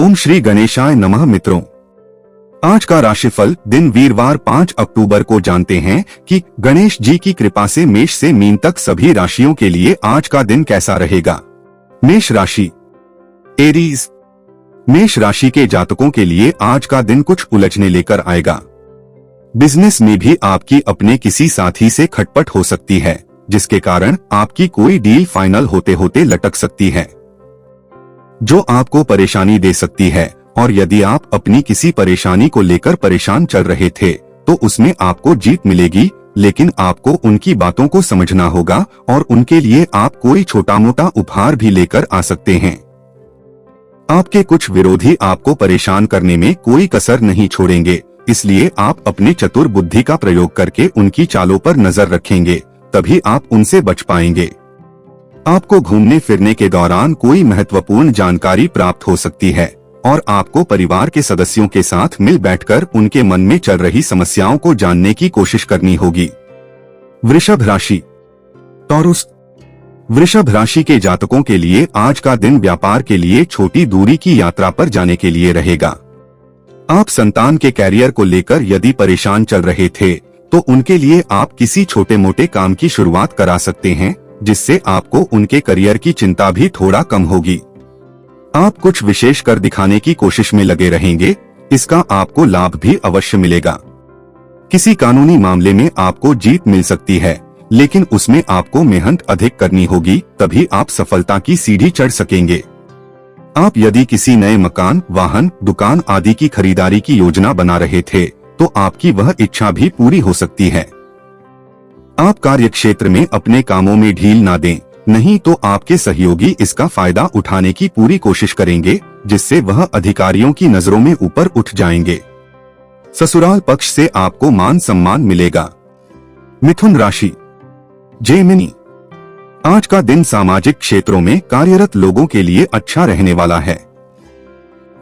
ओम श्री गणेशाय नमः। मित्रों, आज का राशिफल दिन वीरवार 5 अक्टूबर को जानते हैं कि गणेश जी की कृपा से मेष से मीन तक सभी राशियों के लिए आज का दिन कैसा रहेगा। मेष राशि, एरीज। मेष राशि के जातकों के लिए आज का दिन कुछ उलझने लेकर आएगा। बिजनेस में भी आपकी अपने किसी साथी से खटपट हो सकती है, जिसके कारण आपकी कोई डील फाइनल होते होते लटक सकती है, जो आपको परेशानी दे सकती है। और यदि आप अपनी किसी परेशानी को लेकर परेशान चल रहे थे तो उसमें आपको जीत मिलेगी, लेकिन आपको उनकी बातों को समझना होगा और उनके लिए आप कोई छोटा मोटा उपहार भी लेकर आ सकते हैं। आपके कुछ विरोधी आपको परेशान करने में कोई कसर नहीं छोड़ेंगे, इसलिए आप अपनी चतुर बुद्धि का प्रयोग करके उनकी चालों पर नजर रखेंगे, तभी आप उनसे बच पाएंगे। आपको घूमने फिरने के दौरान कोई महत्वपूर्ण जानकारी प्राप्त हो सकती है और आपको परिवार के सदस्यों के साथ मिल बैठकर उनके मन में चल रही समस्याओं को जानने की कोशिश करनी होगी। वृषभ राशि, टॉरस। वृषभ राशि के जातकों के लिए आज का दिन व्यापार के लिए छोटी दूरी की यात्रा पर जाने के लिए रहेगा। आप संतान के कैरियर को लेकर यदि परेशान चल रहे थे तो उनके लिए आप किसी छोटे मोटे काम की शुरुआत करा सकते हैं, जिससे आपको उनके करियर की चिंता भी थोड़ा कम होगी। आप कुछ विशेष कर दिखाने की कोशिश में लगे रहेंगे, इसका आपको लाभ भी अवश्य मिलेगा। किसी कानूनी मामले में आपको जीत मिल सकती है, लेकिन उसमें आपको मेहनत अधिक करनी होगी, तभी आप सफलता की सीढ़ी चढ़ सकेंगे। आप यदि किसी नए मकान, वाहन, दुकान आदि की खरीदारी की योजना बना रहे थे तो आपकी वह इच्छा भी पूरी हो सकती है। आप कार्य क्षेत्र में अपने कामों में ढील ना दें, नहीं तो आपके सहयोगी इसका फायदा उठाने की पूरी कोशिश करेंगे, जिससे वह अधिकारियों की नजरों में ऊपर उठ जाएंगे। ससुराल पक्ष से आपको मान सम्मान मिलेगा। मिथुन राशि, जेमिनी। आज का दिन सामाजिक क्षेत्रों में कार्यरत लोगों के लिए अच्छा रहने वाला है।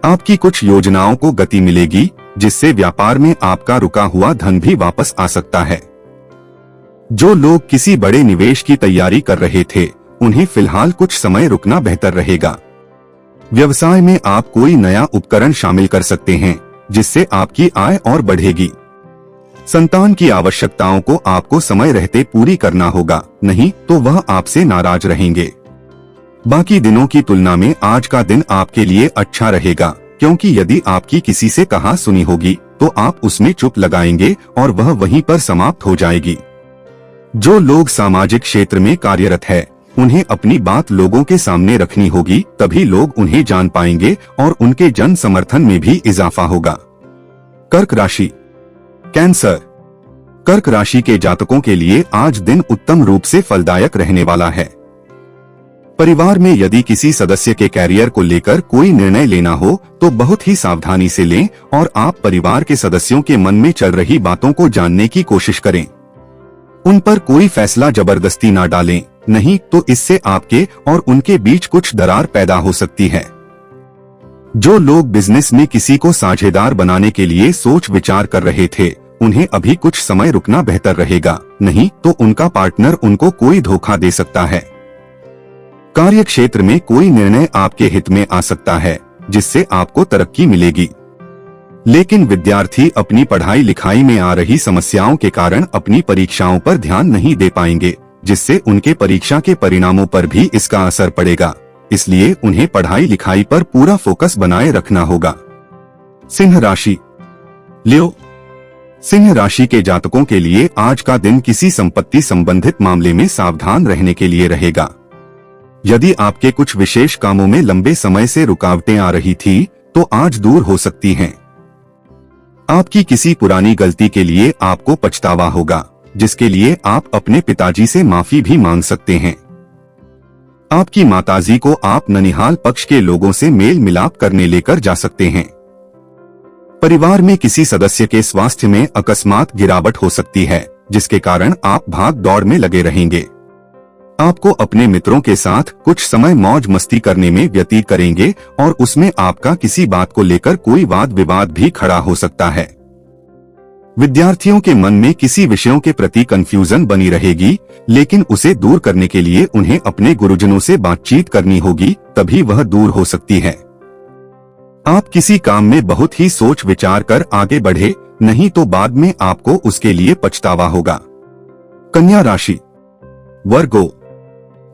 आपकी कुछ योजनाओं को गति मिलेगी, जिससे व्यापार में आपका रुका हुआ धन भी वापस आ सकता है। जो लोग किसी बड़े निवेश की तैयारी कर रहे थे, उन्हें फिलहाल कुछ समय रुकना बेहतर रहेगा। व्यवसाय में आप कोई नया उपकरण शामिल कर सकते हैं, जिससे आपकी आय और बढ़ेगी। संतान की आवश्यकताओं को आपको समय रहते पूरी करना होगा, नहीं तो वह आपसे नाराज रहेंगे। बाकी दिनों की तुलना में आज का दिन आपके लिए अच्छा रहेगा, क्योंकि यदि आपकी किसी से कहा सुनी होगी तो आप उसमें चुप लगाएंगे और वह वहीं पर समाप्त हो जाएगी। जो लोग सामाजिक क्षेत्र में कार्यरत है, उन्हें अपनी बात लोगों के सामने रखनी होगी, तभी लोग उन्हें जान पाएंगे और उनके जन समर्थन में भी इजाफा होगा। कर्क राशि, कैंसर। कर्क राशि के जातकों के लिए आज दिन उत्तम रूप से फलदायक रहने वाला है। परिवार में यदि किसी सदस्य के कैरियर को लेकर कोई निर्णय लेना हो तो बहुत ही सावधानी से लें और आप परिवार के सदस्यों के मन में चल रही बातों को जानने की कोशिश करें। उन पर कोई फैसला जबरदस्ती ना डालें, नहीं तो इससे आपके और उनके बीच कुछ दरार पैदा हो सकती है। जो लोग बिजनेस में किसी को साझेदार बनाने के लिए सोच विचार कर रहे थे, उन्हें अभी कुछ समय रुकना बेहतर रहेगा, नहीं तो उनका पार्टनर उनको कोई धोखा दे सकता है। कार्य क्षेत्र में कोई निर्णय आपके हित में आ सकता है, जिससे आपको तरक्की मिलेगी। लेकिन विद्यार्थी अपनी पढ़ाई लिखाई में आ रही समस्याओं के कारण अपनी परीक्षाओं पर ध्यान नहीं दे पाएंगे, जिससे उनके परीक्षा के परिणामों पर भी इसका असर पड़ेगा। इसलिए उन्हें पढ़ाई लिखाई पर पूरा फोकस बनाए रखना होगा। सिंह राशि, लियो। सिंह राशि के जातकों के लिए आज का दिन किसी संपत्ति संबंधित मामले में सावधान रहने के लिए रहेगा। यदि आपके कुछ विशेष कामों में लंबे समय से रुकावटें आ रही थी तो आज दूर हो सकती हैं। आपकी किसी पुरानी गलती के लिए आपको पछतावा होगा, जिसके लिए आप अपने पिताजी से माफी भी मांग सकते हैं। आपकी माताजी को आप ननिहाल पक्ष के लोगों से मेल मिलाप करने लेकर जा सकते हैं। परिवार में किसी सदस्य के स्वास्थ्य में अकस्मात गिरावट हो सकती है, जिसके कारण आप भाग दौड़ में लगे रहेंगे। आपको अपने मित्रों के साथ कुछ समय मौज मस्ती करने में व्यतीत करेंगे और उसमें आपका किसी बात को लेकर कोई वाद विवाद भी खड़ा हो सकता है। विद्यार्थियों के मन में किसी विषयों के प्रति कंफ्यूजन बनी रहेगी, लेकिन उसे दूर करने के लिए उन्हें अपने गुरुजनों से बातचीत करनी होगी, तभी वह दूर हो सकती है। आप किसी काम में बहुत ही सोच विचार कर आगे बढ़े, नहीं तो बाद में आपको उसके लिए पछतावा होगा। कन्या राशि। वर्गो।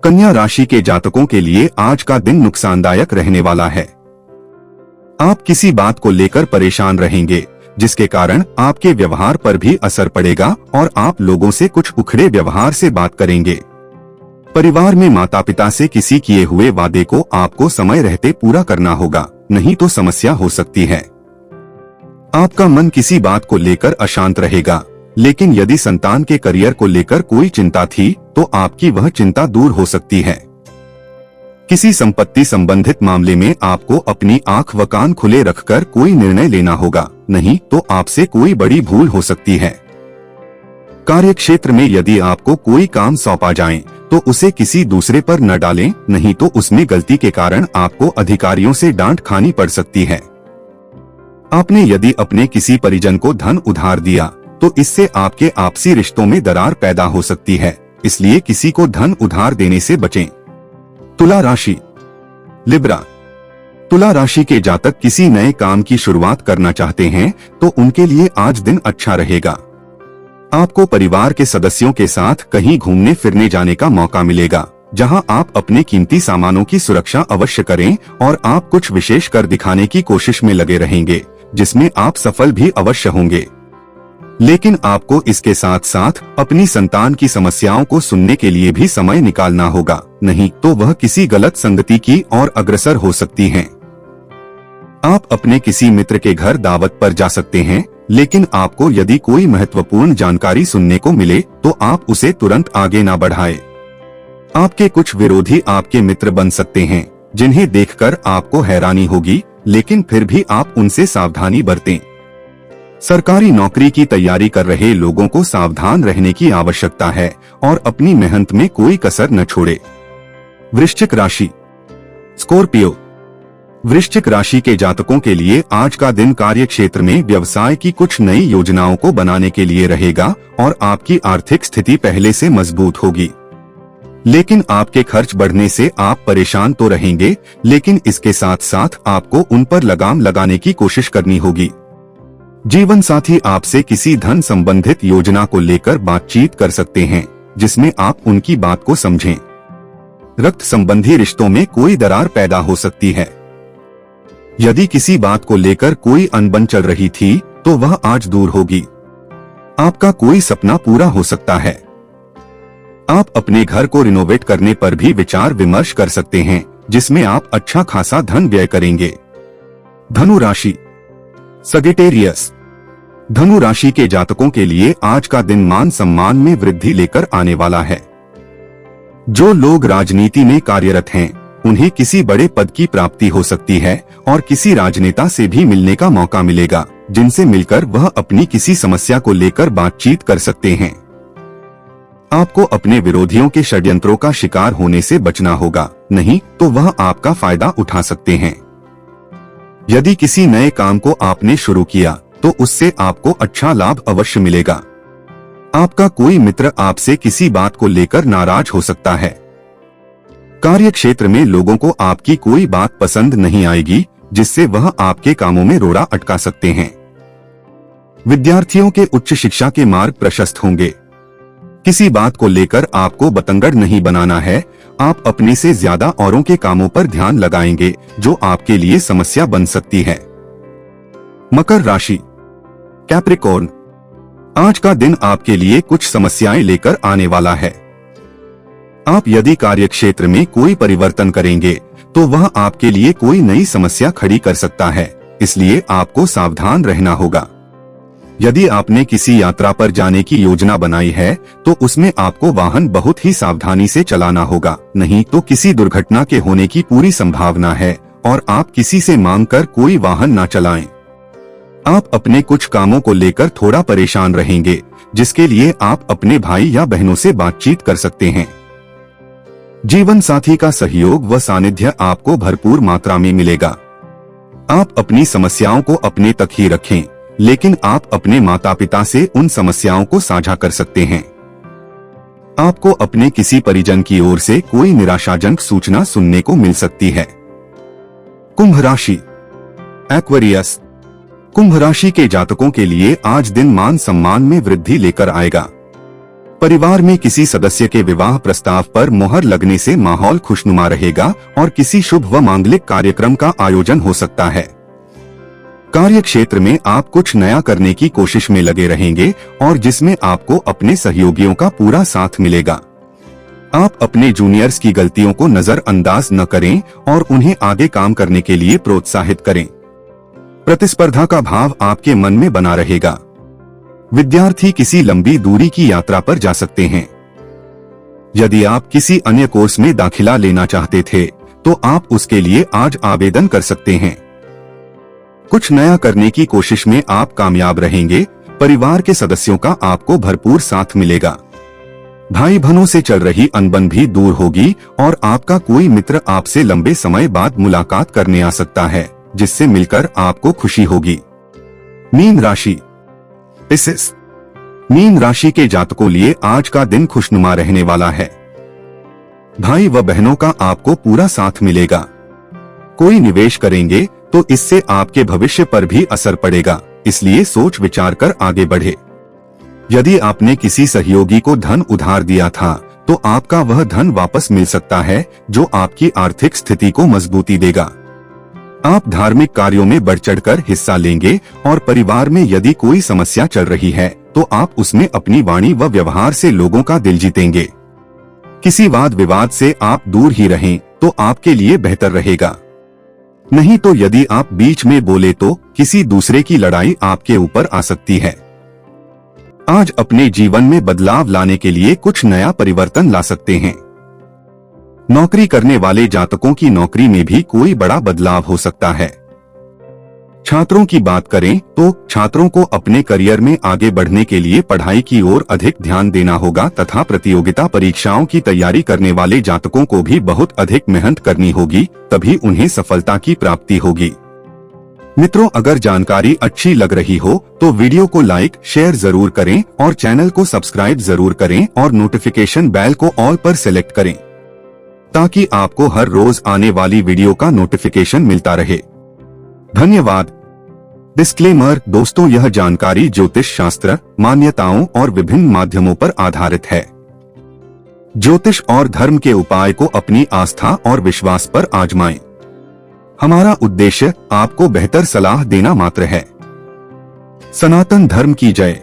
कन्या राशि के जातकों के लिए आज का दिन नुकसानदायक रहने वाला है। आप किसी बात को लेकर परेशान रहेंगे, जिसके कारण आपके व्यवहार पर भी असर पड़ेगा और आप लोगों से कुछ उखड़े व्यवहार से बात करेंगे। परिवार में माता पिता से किसी किए हुए वादे को आपको समय रहते पूरा करना होगा, नहीं तो समस्या हो सकती है। आपका मन किसी बात को लेकर अशांत रहेगा, लेकिन यदि संतान के करियर को लेकर कोई चिंता थी तो आपकी वह चिंता दूर हो सकती है। किसी संपत्ति संबंधित मामले में आपको अपनी आंख व कान खुले रखकर कोई निर्णय लेना होगा, नहीं तो आपसे कोई बड़ी भूल हो सकती है। कार्य क्षेत्र में यदि आपको कोई काम सौंपा जाए तो उसे किसी दूसरे पर न डालें, नहीं तो उसमें गलती के कारण आपको अधिकारियों से डांट खानी पड़ सकती है। आपने यदि अपने किसी परिजन को धन उधार दिया तो इससे आपके आपसी रिश्तों में दरार पैदा हो सकती है, इसलिए किसी को धन उधार देने से बचें। तुला राशि। लिब्रा। तुला राशि के जातक किसी नए काम की शुरुआत करना चाहते हैं तो उनके लिए आज दिन अच्छा रहेगा। आपको परिवार के सदस्यों के साथ कहीं घूमने फिरने जाने का मौका मिलेगा, जहां आप अपने कीमती सामानों की सुरक्षा अवश्य करें और आप कुछ विशेष कर दिखाने की कोशिश में लगे रहेंगे, जिसमें आप सफल भी अवश्य होंगे। लेकिन आपको इसके साथ साथ अपनी संतान की समस्याओं को सुनने के लिए भी समय निकालना होगा, नहीं तो वह किसी गलत संगति की ओर अग्रसर हो सकती हैं। आप अपने किसी मित्र के घर दावत पर जा सकते हैं, लेकिन आपको यदि कोई महत्वपूर्ण जानकारी सुनने को मिले तो आप उसे तुरंत आगे ना बढ़ाएं। आपके कुछ विरोधी आपके मित्र बन सकते हैं, जिन्हें देखकर आपको हैरानी होगी, लेकिन फिर भी आप उनसे सावधानी बरतें। सरकारी नौकरी की तैयारी कर रहे लोगों को सावधान रहने की आवश्यकता है और अपनी मेहनत में कोई कसर न छोड़े। वृश्चिक राशि। स्कॉर्पियो। वृश्चिक राशि के जातकों के लिए आज का दिन कार्य क्षेत्र में व्यवसाय की कुछ नई योजनाओं को बनाने के लिए रहेगा और आपकी आर्थिक स्थिति पहले से मजबूत होगी। लेकिन आपके खर्च बढ़ने से आप परेशान तो रहेंगे, लेकिन इसके साथ साथ आपको उन पर लगाम लगाने की कोशिश करनी होगी। जीवन साथी आपसे किसी धन संबंधित योजना को लेकर बातचीत कर सकते हैं, जिसमें आप उनकी बात को समझें। रक्त संबंधी रिश्तों में कोई दरार पैदा हो सकती है। यदि किसी बात को लेकर कोई अनबन चल रही थी तो वह आज दूर होगी। आपका कोई सपना पूरा हो सकता है। आप अपने घर को रिनोवेट करने पर भी विचार विमर्श कर सकते हैं, जिसमें आप अच्छा खासा धन व्यय करेंगे। धनु राशि। सगिटेरियस। धनु राशि के जातकों के लिए आज का दिन मान सम्मान में वृद्धि लेकर आने वाला है। जो लोग राजनीति में कार्यरत हैं, उन्हें किसी बड़े पद की प्राप्ति हो सकती है और किसी राजनेता से भी मिलने का मौका मिलेगा, जिनसे मिलकर वह अपनी किसी समस्या को लेकर बातचीत कर सकते हैं। आपको अपने विरोधियों के षड्यंत्रों का शिकार होने से बचना होगा, नहीं तो वह आपका फायदा उठा सकते हैं। यदि किसी नए काम को आपने शुरू किया तो उससे आपको अच्छा लाभ अवश्य मिलेगा। आपका कोई मित्र आपसे किसी बात को लेकर नाराज हो सकता है। कार्य क्षेत्र में लोगों को आपकी कोई बात पसंद नहीं आएगी, जिससे वह आपके कामों में रोड़ा अटका सकते हैं। विद्यार्थियों के उच्च शिक्षा के मार्ग प्रशस्त होंगे। किसी बात को लेकर आपको बतंगड़ नहीं बनाना है। आप अपने से ज्यादा औरों के कामों पर ध्यान लगाएंगे, जो आपके लिए समस्या बन सकती है। मकर राशि। कैप्रिकॉर्न। आज का दिन आपके लिए कुछ समस्याएं लेकर आने वाला है। आप यदि कार्य क्षेत्र में कोई परिवर्तन करेंगे तो वह आपके लिए कोई नई समस्या खड़ी कर सकता है, इसलिए आपको सावधान रहना होगा। यदि आपने किसी यात्रा पर जाने की योजना बनाई है तो उसमें आपको वाहन बहुत ही सावधानी से चलाना होगा, नहीं तो किसी दुर्घटना के होने की पूरी संभावना है और आप किसी से मांगकर कोई वाहन ना चलाएं। आप अपने कुछ कामों को लेकर थोड़ा परेशान रहेंगे, जिसके लिए आप अपने भाई या बहनों से बातचीत कर सकते हैं। जीवन साथी का सहयोग व सानिध्य आपको भरपूर मात्रा में मिलेगा। आप अपनी समस्याओं को अपने तक ही रखें, लेकिन आप अपने माता पिता से उन समस्याओं को साझा कर सकते हैं। आपको अपने किसी परिजन की ओर से कोई निराशाजनक सूचना सुनने को मिल सकती है। कुंभ राशि। एक्वेरियस, कुंभ राशि के जातकों के लिए आज दिन मान सम्मान में वृद्धि लेकर आएगा। परिवार में किसी सदस्य के विवाह प्रस्ताव पर मुहर लगने से माहौल खुशनुमा रहेगा और किसी शुभ व मांगलिक कार्यक्रम का आयोजन हो सकता है। कार्य क्षेत्र में आप कुछ नया करने की कोशिश में लगे रहेंगे और जिसमें आपको अपने सहयोगियों का पूरा साथ मिलेगा। आप अपने जूनियर्स की गलतियों को नजरअंदाज न करें और उन्हें आगे काम करने के लिए प्रोत्साहित करें। प्रतिस्पर्धा का भाव आपके मन में बना रहेगा। विद्यार्थी किसी लंबी दूरी की यात्रा पर जा सकते हैं। यदि आप किसी अन्य कोर्स में दाखिला लेना चाहते थे तो आप उसके लिए आज आवेदन कर सकते हैं। कुछ नया करने की कोशिश में आप कामयाब रहेंगे। परिवार के सदस्यों का आपको भरपूर साथ मिलेगा। भाई बहनों से चल रही अनबन भी दूर होगी और आपका कोई मित्र आपसे लंबे समय बाद मुलाकात करने आ सकता है, जिससे मिलकर आपको खुशी होगी। मीन राशि, पिसिस, मीन राशि के जातकों लिए आज का दिन खुशनुमा रहने वाला है। भाई व बहनों का आपको पूरा साथ मिलेगा। कोई निवेश करेंगे तो इससे आपके भविष्य पर भी असर पड़ेगा, इसलिए सोच विचार कर आगे बढ़े। यदि आपने किसी सहयोगी को धन उधार दिया था तो आपका वह धन वापस मिल सकता है, जो आपकी आर्थिक स्थिति को मजबूती देगा। आप धार्मिक कार्यों में बढ़ चढ़कर हिस्सा लेंगे और परिवार में यदि कोई समस्या चल रही है तो आप उसमें अपनी वाणी व व्यवहार से लोगों का दिल जीतेंगे। किसी वाद विवाद से आप दूर ही रहें तो आपके लिए बेहतर रहेगा। नहीं तो यदि आप बीच में बोले तो किसी दूसरे की लड़ाई आपके ऊपर आ सकती है। आज अपने जीवन में बदलाव लाने के लिए कुछ नया परिवर्तन ला सकते हैं। नौकरी करने वाले जातकों की नौकरी में भी कोई बड़ा बदलाव हो सकता है। छात्रों की बात करें तो छात्रों को अपने करियर में आगे बढ़ने के लिए पढ़ाई की ओर अधिक ध्यान देना होगा तथा प्रतियोगिता परीक्षाओं की तैयारी करने वाले जातकों को भी बहुत अधिक मेहनत करनी होगी, तभी उन्हें सफलता की प्राप्ति होगी। मित्रों, अगर जानकारी अच्छी लग रही हो तो वीडियो को लाइक शेयर जरूर करें और चैनल को सब्सक्राइब जरूर करें और नोटिफिकेशन बेल को ऑल पर सेलेक्ट करें, ताकि आपको हर रोज आने वाली वीडियो का नोटिफिकेशन मिलता रहे। धन्यवाद। डिस्क्लेमर, दोस्तों, यह जानकारी ज्योतिष शास्त्र, मान्यताओं और विभिन्न माध्यमों पर आधारित है। ज्योतिष और धर्म के उपाय को अपनी आस्था और विश्वास पर आजमाएं। हमारा उद्देश्य आपको बेहतर सलाह देना मात्र है। सनातन धर्म की जय।